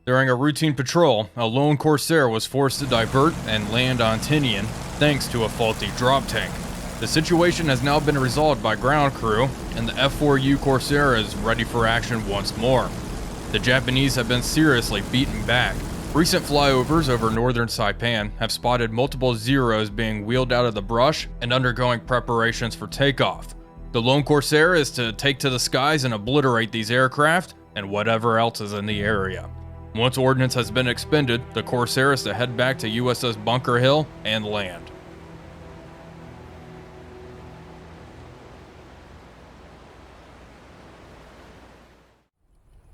During a routine patrol, a lone Corsair was forced to divert and land on Tinian thanks to a faulty drop tank. The situation has now been resolved by ground crew, and the F4U Corsair is ready for action once more. The Japanese have been seriously beaten back. Recent flyovers over northern Saipan have spotted multiple Zeros being wheeled out of the brush and undergoing preparations for takeoff. The lone Corsair is to take to the skies and obliterate these aircraft and whatever else is in the area. Once ordnance has been expended, the Corsair is to head back to USS Bunker Hill and land.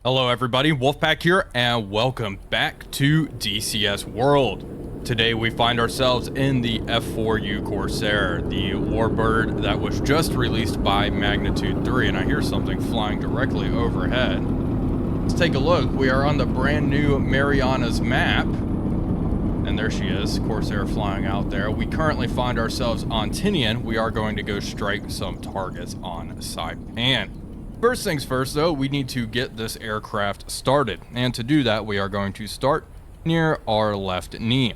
Hello everybody, Wolfpack here, and welcome back to DCS World. Today we find ourselves in the F4U Corsair, the warbird that was just released by Magnitude 3, and I hear something flying directly overhead. Let's take a look. We are on the brand new Mariana's map, and there she is, Corsair flying out there. We currently find ourselves on Tinian. We are going to go strike some targets on Saipan. First things first though, we need to get this aircraft started, and to do that we are going to start near our left knee.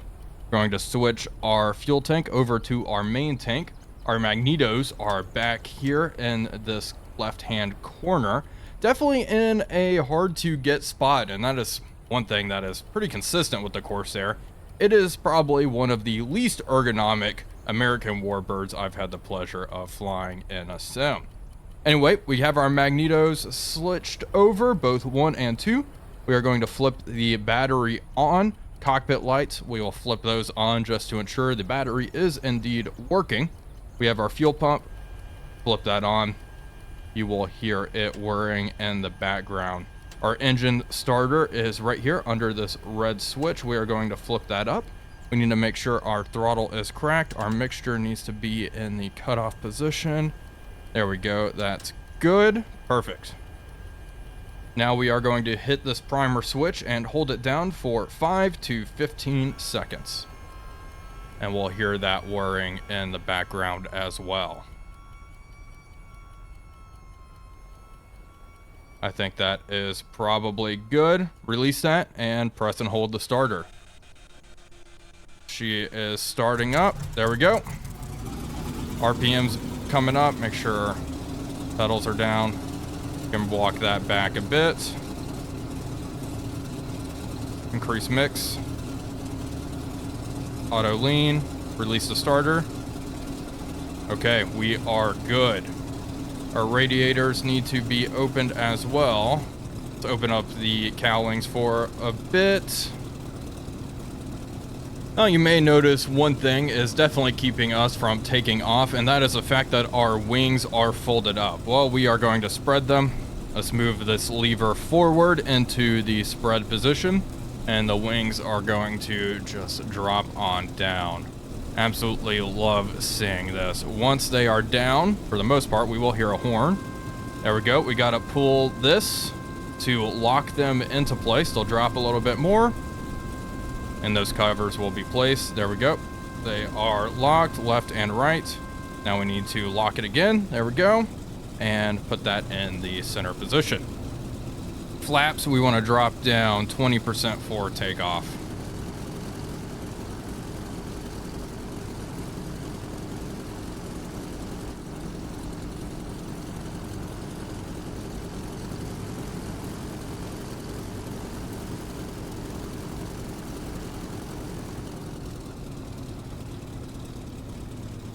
We're going to switch our fuel tank over to our main tank. Our magnetos are back here in this left hand corner, definitely in a hard to get spot, and that is one thing that is pretty consistent with the Corsair. It is probably one of the least ergonomic American warbirds I've had the pleasure of flying in a sim. Anyway, we have our magnetos switched over, both 1 and 2. We are going to flip the battery on. Cockpit lights, we will flip those on just to ensure the battery is indeed working. We have our fuel pump, flip that on. You will hear it whirring in the background. Our engine starter is right here under this red switch. We are going to flip that up. We need to make sure our throttle is cracked. Our mixture needs to be in the cutoff position. There we go, that's good, perfect. Now we are going to hit this primer switch and hold it down for 5 to 15 seconds. And we'll hear that whirring in the background as well. I think that is probably good. Release that and press and hold the starter. She is starting up, there we go. RPM's coming up, make sure pedals are down. You can walk that back a bit. Increase mix. Auto lean, release the starter. Okay, we are good. Our radiators need to be opened as well. Let's open up the cowlings for a bit. Now you may notice one thing is definitely keeping us from taking off, and that is the fact that our wings are folded up. Well, we are going to spread them. Let's move this lever forward into the spread position, and the wings are going to just drop on down. Absolutely love seeing this. Once they are down, for the most part, we will hear a horn. There we go. We got to pull this to lock them into place. They'll drop a little bit more, and those covers will be placed. There we go. They are locked left and right. Now we need to lock it again. There we go. And put that in the center position. Flaps, we want to drop down 20% for takeoff.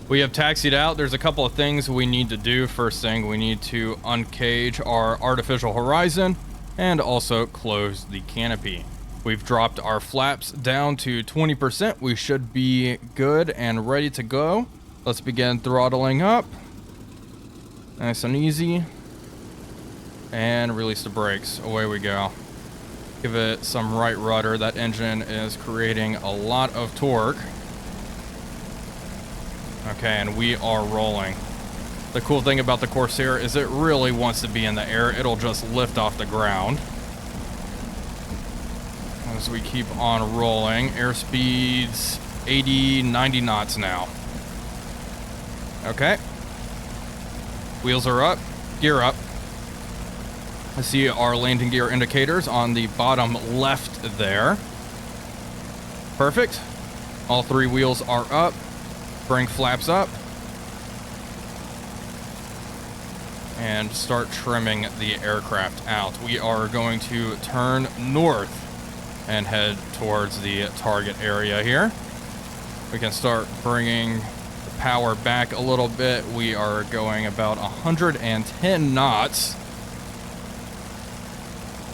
We have taxied out. There's a couple of things we need to do. First thing, we need to uncage our artificial horizon and also close the canopy. We've dropped our flaps down to 20%. We should be good and ready to go. Let's begin throttling up. Nice and easy. And release the brakes. Away we go. Give it some right rudder. That engine is creating a lot of torque. Okay, and we are rolling. The cool thing about the Corsair is it really wants to be in the air. It'll just lift off the ground. As we keep on rolling, airspeed's 80, 90 knots now. Okay. Wheels are up, gear up. I see our landing gear indicators on the bottom left there. Perfect. All 3 wheels are up. Bring flaps up. And start trimming the aircraft out. We are going to turn north and head towards the target area here. We can start bringing the power back a little bit. We are going about 110 knots.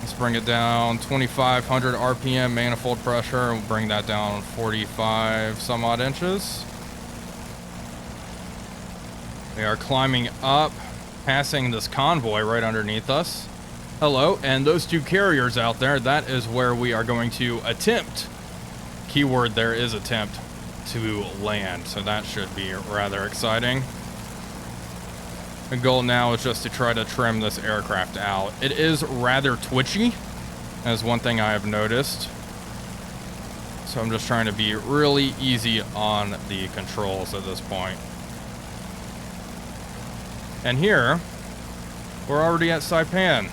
Let's bring it down 2,500 RPM manifold pressure. We'll bring that down 45 some odd inches. We are climbing up, passing this convoy right underneath us. Hello, and those 2 carriers out there, that is where we are going to attempt, keyword there is attempt, to land. So that should be rather exciting. The goal now is just to try to trim this aircraft out. It is rather twitchy, as one thing I have noticed. So I'm just trying to be really easy on the controls at this point. And here, we're already at Saipan.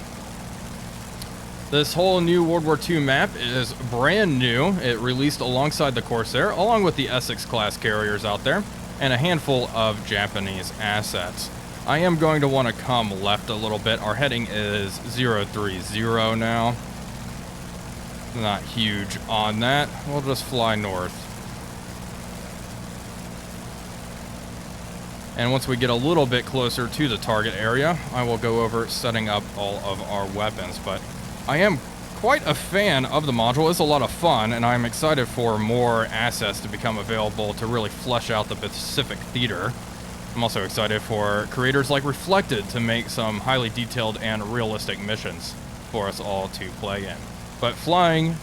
This whole new World War II map is brand new. It released alongside the Corsair, along with the Essex class carriers out there, and a handful of Japanese assets. I am going to want to come left a little bit. Our heading is 030 now. Not huge on that. We'll just fly north. And once we get a little bit closer to the target area, I will go over setting up all of our weapons. But I am quite a fan of the module. It's a lot of fun, and I'm excited for more assets to become available to really flesh out the Pacific theater. I'm also excited for creators like Reflected to make some highly detailed and realistic missions for us all to play in. But flying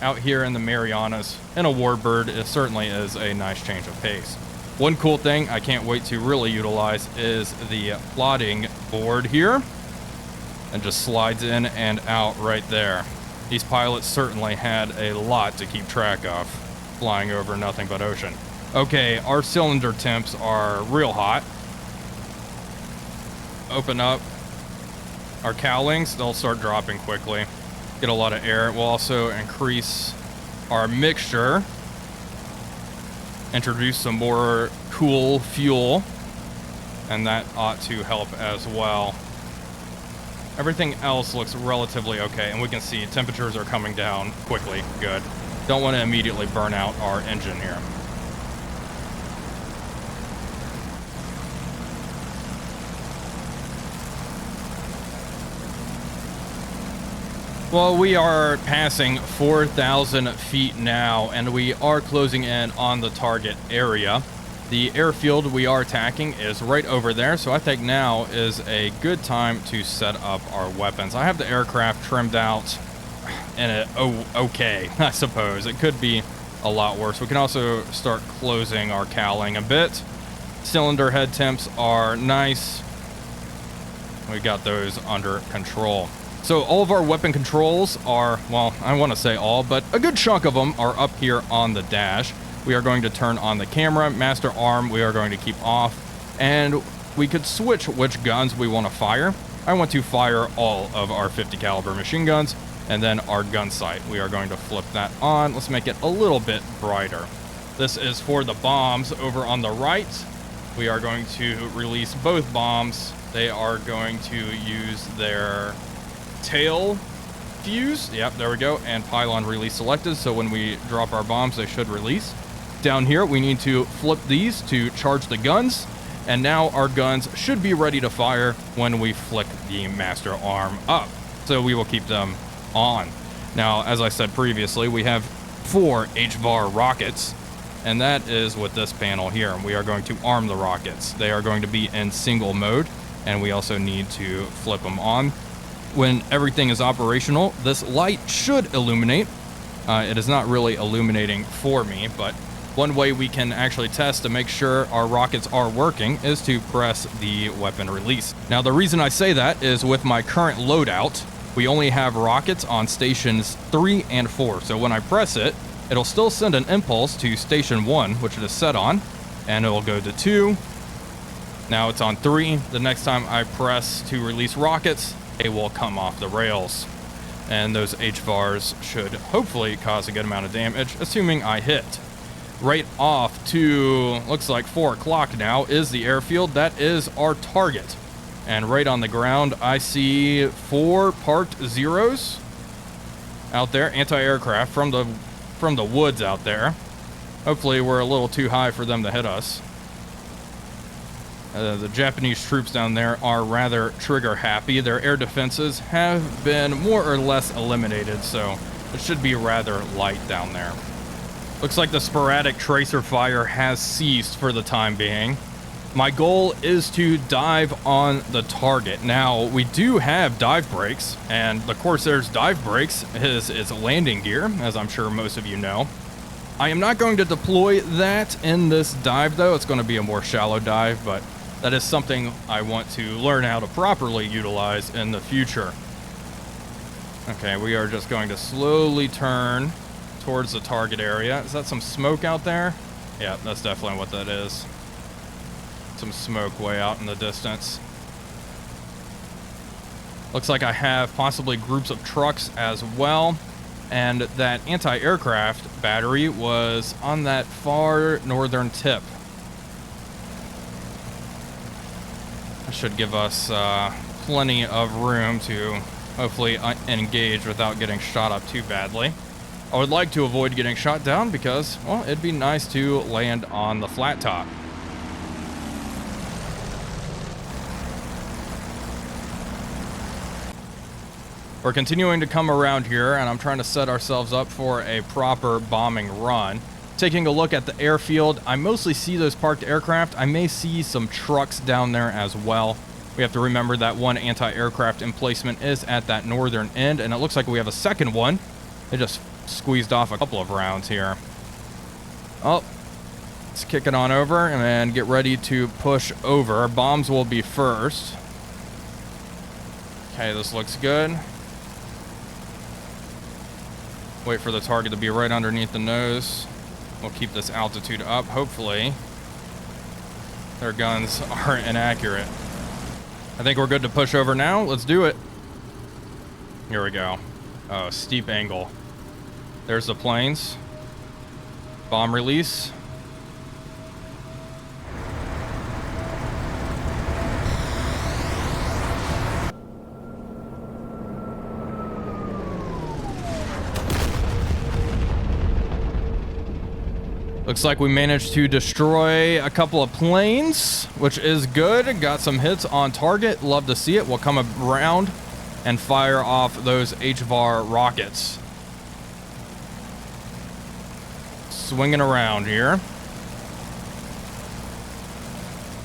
out here in the Marianas in a warbird, it certainly is a nice change of pace. One cool thing I can't wait to really utilize is the plotting board here. And just slides in and out right there. These pilots certainly had a lot to keep track of, flying over nothing but ocean. Okay, our cylinder temps are real hot. Open up our cowlings, they'll start dropping quickly. Get a lot of air. We'll also increase our mixture. Introduce some more cool fuel, and that ought to help as well. Everything else looks relatively okay, and we can see temperatures are coming down quickly. Good. Don't want to immediately burn out our engine here. Well, we are passing 4,000 feet now, and we are closing in on the target area. The airfield we are attacking is right over there, so I think now is a good time to set up our weapons. I have the aircraft trimmed out and okay, I suppose. It could be a lot worse. We can also start closing our cowling a bit. Cylinder head temps are nice. We got those under control. So all of our weapon controls are, well, I want to say all, but a good chunk of them are up here on the dash. We are going to turn on the camera. Master arm we are going to keep off, and we could switch which guns we want to fire. I want to fire all of our 50 caliber machine guns, and then our gun sight. We are going to flip that on. Let's make it a little bit brighter. This is for the bombs over on the right. We are going to release both bombs. They are going to use their tail fuse. Yep, there we go. And pylon release selected. So when we drop our bombs, they should release. Down here, we need to flip these to charge the guns. And now our guns should be ready to fire when we flick the master arm up. So we will keep them on. Now, as I said previously, we have 4 HVAR rockets, and that is with this panel here. We are going to arm the rockets. They are going to be in single mode, and we also need to flip them on. When everything is operational, this light should illuminate. It is not really illuminating for me, but one way we can actually test to make sure our rockets are working is to press the weapon release. Now, the reason I say that is with my current loadout, we only have rockets on stations 3 and 4. So when I press it, it'll still send an impulse to station 1, which it is set on, and it'll go to 2. Now it's on 3. The next time I press to release rockets, they will come off the rails. And those HVARs should hopefully cause a good amount of damage, assuming I hit. Right off to, looks like 4 o'clock now, is the airfield. That is our target. And right on the ground, I see 4 parked Zeros out there, anti-aircraft from the woods out there. Hopefully we're a little too high for them to hit us. The Japanese troops down there are rather trigger happy. Their air defenses have been more or less eliminated, so it should be rather light down there. Looks like the sporadic tracer fire has ceased for the time being. My goal is to dive on the target. Now, we do have dive brakes, and the Corsair's dive brakes is its landing gear, as I'm sure most of you know. I am not going to deploy that in this dive, though. It's going to be a more shallow dive, but that is something I want to learn how to properly utilize in the future. Okay, we are just going to slowly turn towards the target area. Is that some smoke out there? Yeah, that's definitely what that is. Some smoke way out in the distance. Looks like I have possibly groups of trucks as well. And that anti-aircraft battery was on that far northern tip. Should give us plenty of room to hopefully engage without getting shot up too badly. I would like to avoid getting shot down because, well, it'd be nice to land on the flat top. We're continuing to come around here, and I'm trying to set ourselves up for a proper bombing run. Taking a look at the airfield, I mostly see those parked aircraft. I may see some trucks down there as well. We have to remember that one anti-aircraft emplacement is at that northern end, and it looks like we have a second one. They just squeezed off a couple of rounds here. Oh, let's kick it on over and get ready to push over. Bombs will be first. Okay, this looks good. Wait for the target to be right underneath the nose. We'll keep this altitude up, hopefully. Their guns are inaccurate. I think we're good to push over now. Let's do it. Here we go. Oh, steep angle. There's the planes. Bomb release. Looks like we managed to destroy a couple of planes, which is good. Got some hits on target. Love to see it. We'll come around and fire off those HVAR rockets. Swinging around here.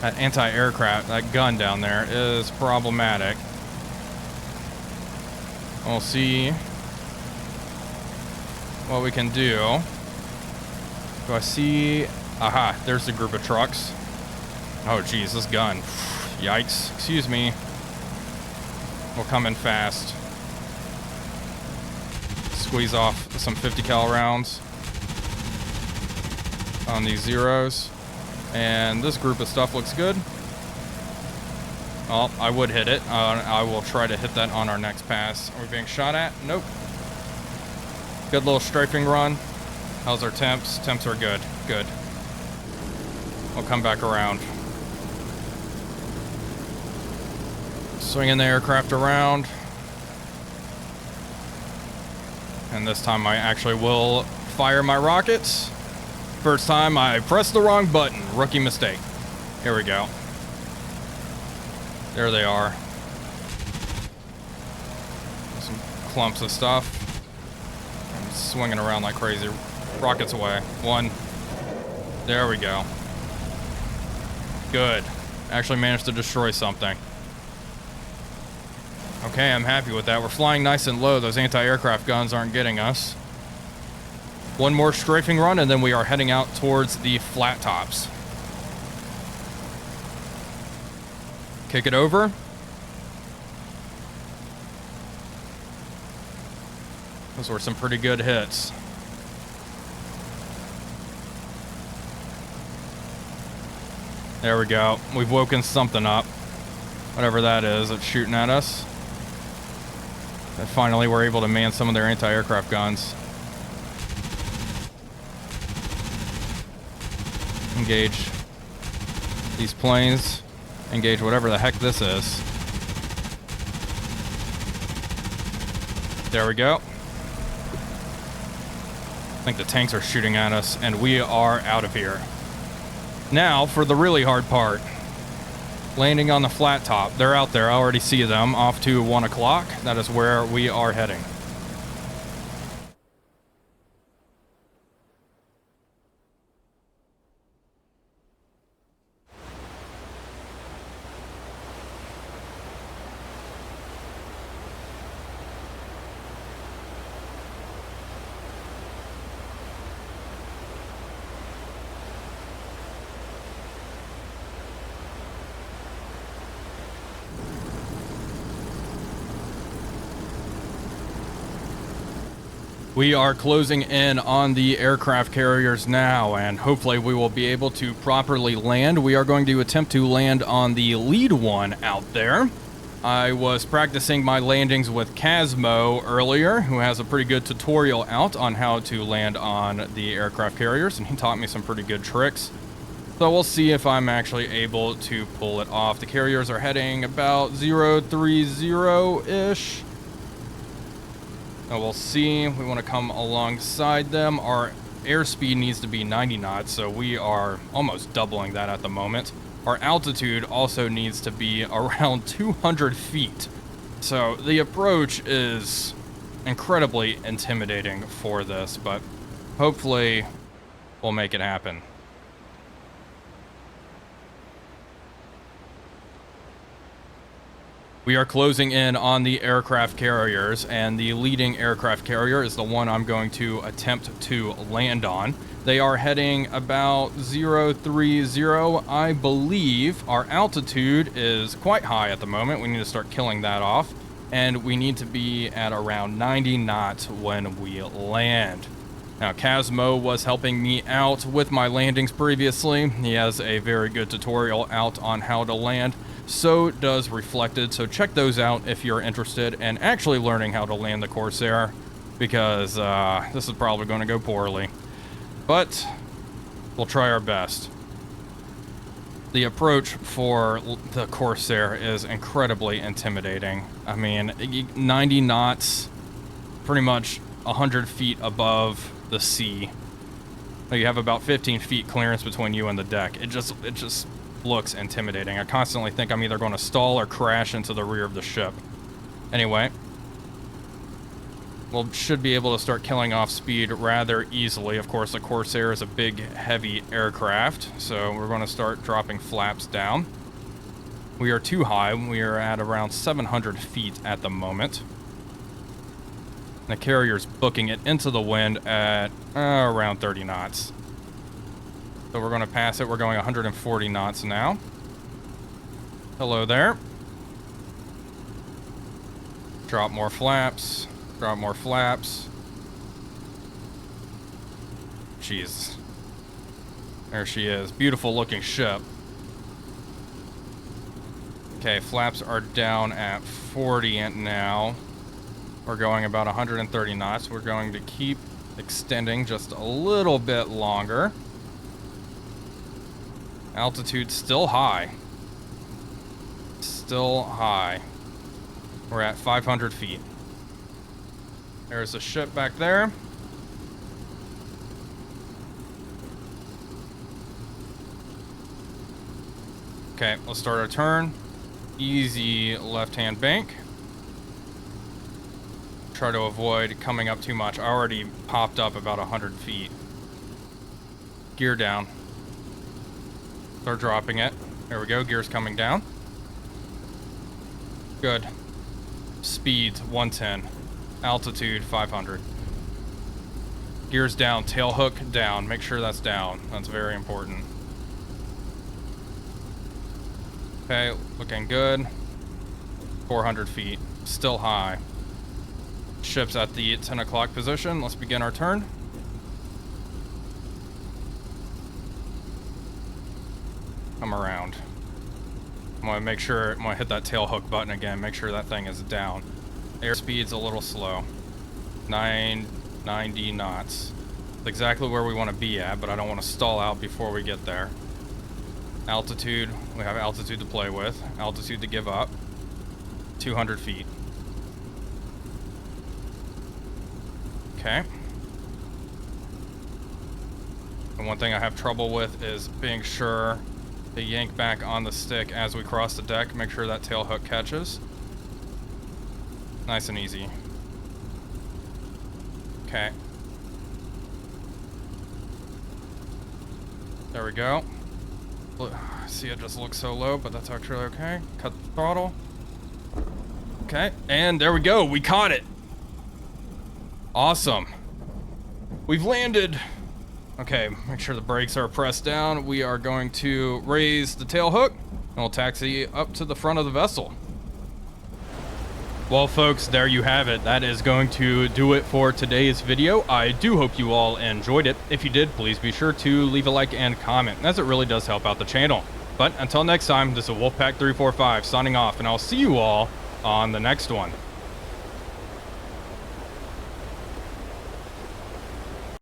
That anti-aircraft, that gun down there is problematic. We'll see what we can do. Do I see? Aha, there's the group of trucks. Oh, geez, this gun. Yikes. Excuse me. We'll come in fast. Squeeze off some 50 cal rounds on these Zeros. And this group of stuff looks good. Oh, I would hit it. I will try to hit that on our next pass. Are we being shot at? Nope. Good little strafing run. How's our temps? Temps are good. Good. We'll come back around. Swinging the aircraft around. And this time I actually will fire my rockets. First time I pressed the wrong button. Rookie mistake. Here we go. There they are. Some clumps of stuff. I'm swinging around like crazy. Rockets away. One. There we go. Good. Actually managed to destroy something. Okay, I'm happy with that. We're flying nice and low. Those anti-aircraft guns aren't getting us. One more strafing run, and then we are heading out towards the flat tops. Kick it over. Those were some pretty good hits. There we go. We've woken something up. Whatever that is, it's shooting at us. And finally, we're able to man some of their anti-aircraft guns. Engage these planes. Engage whatever the heck this is. There we go. I think the tanks are shooting at us, and we are out of here. Now, for the really hard part. Landing on the flat top. They're out there. I already see them. Off to 1 o'clock. That is where we are heading. We are closing in on the aircraft carriers now, and hopefully we will be able to properly land. We are going to attempt to land on the lead one out there. I was practicing my landings with Casmo earlier, who has a pretty good tutorial out on how to land on the aircraft carriers, and he taught me some pretty good tricks. So we'll see if I'm actually able to pull it off. The carriers are heading about 030-ish. We'll see. We want to come alongside them. Our airspeed needs to be 90 knots, so we are almost doubling that at the moment. Our altitude also needs to be around 200 feet. So the approach is incredibly intimidating for this, but hopefully we'll make it happen. We are closing in on the aircraft carriers, and the leading aircraft carrier is the one I'm going to attempt to land on. They are heading about 030, I believe. Our altitude is quite high at the moment. We need to start killing that off, and we need to be at around 90 knots when we land. Now, Casmo was helping me out with my landings previously. He has a very good tutorial out on how to land. So does Reflected, so check those out if you're interested in actually learning how to land the Corsair, because this is probably going to go poorly. But we'll try our best. The approach for the Corsair is incredibly intimidating. I mean, 90 knots, pretty much 100 feet above the sea. You have about 15 feet clearance between you and the deck. It just looks intimidating. I constantly think I'm either going to stall or crash into the rear of the ship. Anyway, we should be able to start killing off speed rather easily. Of course, the Corsair is a big, heavy aircraft, so we're going to start dropping flaps down. We are too high. We are at around 700 feet at the moment. The carrier's booking it into the wind at around 30 knots. So we're going to pass it. We're going 140 knots now. Hello there. Drop more flaps. Drop more flaps. Jeez. There she is. Beautiful looking ship. Okay, flaps are down at 40 now. We're going about 130 knots. We're going to keep extending just a little bit longer. Altitude still high. Still high. We're at 500 feet. There's a ship back there. Okay, let's start our turn. Easy left-hand bank. Try to avoid coming up too much. I already popped up about 100 feet. Gear down. Start dropping it. There we go. Gear's coming down. Good. Speed 110. Altitude 500. Gears down. Tail hook down. Make sure that's down. That's very important. Okay, looking good. 400 feet. Still high. Ship's at the 10 o'clock position. Let's begin our turn. . come around. I'm gonna make sure, I'm gonna hit that tail hook button again, make sure that thing is down. Airspeed's a little slow. 90 knots. That's exactly where we want to be at, but I don't want to stall out before we get there. Altitude, we have altitude to play with. Altitude to give up. 200 feet. Okay. And one thing I have trouble with is being sure to yank back on the stick as we cross the deck. Make sure that tail hook catches. Nice and easy. Okay. There we go. Look, see, it just looks so low, but that's actually okay. Cut the throttle. Okay, and there we go. We caught it. Awesome. We've landed. Okay, make sure the brakes are pressed down. We are going to raise the tail hook, and we'll taxi up to the front of the vessel. Well, folks, there you have it. That is going to do it for today's video. I do hope you all enjoyed it. If you did, please be sure to leave a like and comment, as it really does help out the channel. But until next time, this is Wolfpack345 signing off, and I'll see you all on the next one.